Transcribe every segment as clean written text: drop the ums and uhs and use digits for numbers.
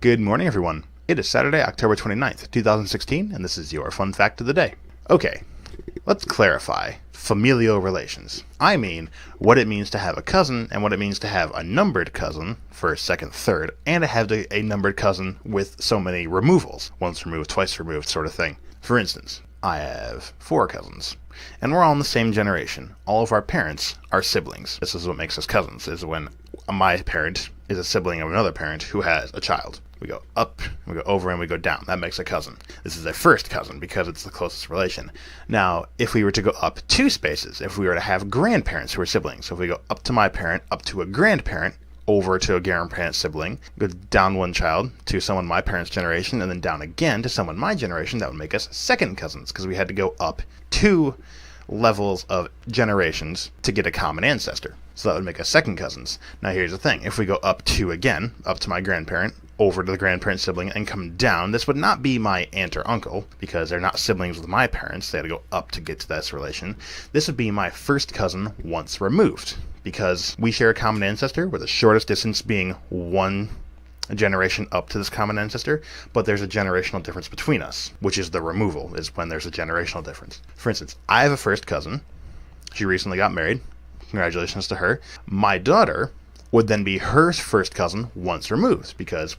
Good morning, everyone. It is Saturday, October 29th, 2016, and this is your fun fact of the day. Okay, let's clarify familial relations. I mean what it means to have a cousin and what it means to have a numbered cousin, first, second, third, and to have a numbered cousin with so many removals, once removed, twice removed sort of thing. For instance, I have 4 cousins, and we're all in the same generation. All of our parents are siblings. This is what makes us cousins, is when my parent is a sibling of another parent who has a child. We go up, we go over, and we go down. That makes a cousin. This is a first cousin because it's the closest relation. Now, if we were to go up 2 spaces, if we were to have grandparents who are siblings, so if we go up to my parent, up to a grandparent, over to a grandparent sibling, go down 1 child to someone my parents' generation, and then down again to someone my generation, that would make us second cousins, because we had to go up 2 levels of generations to get a common ancestor. So that would make us second cousins. Now here's the thing. If we go up 2 again, up to my grandparent, over to the grandparent sibling, and come down, this would not be my aunt or uncle, because they're not siblings with my parents. They had to go up to get to this relation. This would be my first cousin once removed, because we share a common ancestor, with the shortest distance being 1 generation up to this common ancestor, but there's a generational difference between us, which is the removal, is when there's a generational difference. For instance, I have a first cousin. She recently got married. Congratulations to her. My daughter would then be her first cousin once removed, because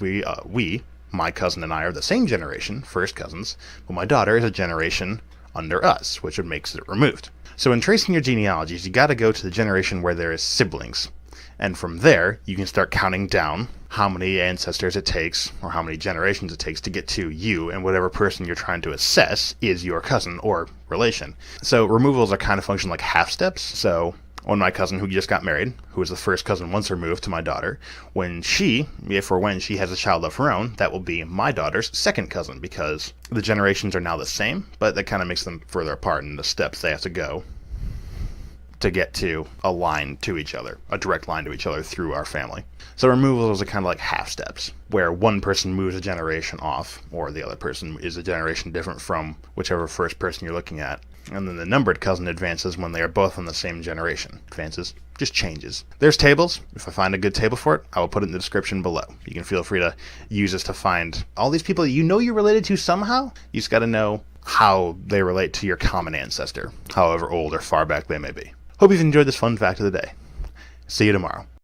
my cousin and I are the same generation, first cousins, but my daughter is a generation under us, which would make it removed. So in tracing your genealogies, you got to go to the generation where there is siblings. And from there, you can start counting down how many ancestors it takes, or how many generations it takes to get to you, and whatever person you're trying to assess is your cousin or relation. So removals are kind of function like half steps. So when my cousin who just got married, who was the first cousin once removed to my daughter, when she has a child of her own, that will be my daughter's second cousin, because the generations are now the same, but that kind of makes them further apart in the steps they have to go to get to a line to each other, a direct line to each other through our family. So removals are kind of like half steps, where one person moves a generation off, or the other person is a generation different from whichever first person you're looking at. And then the numbered cousin advances when they are both in the same generation. Advances, just changes. There's tables. If I find a good table for it, I will put it in the description below. You can feel free to use this to find all these people you know you're related to somehow. You just got to know how they relate to your common ancestor, however old or far back they may be. Hope you've enjoyed this fun fact of the day. See you tomorrow.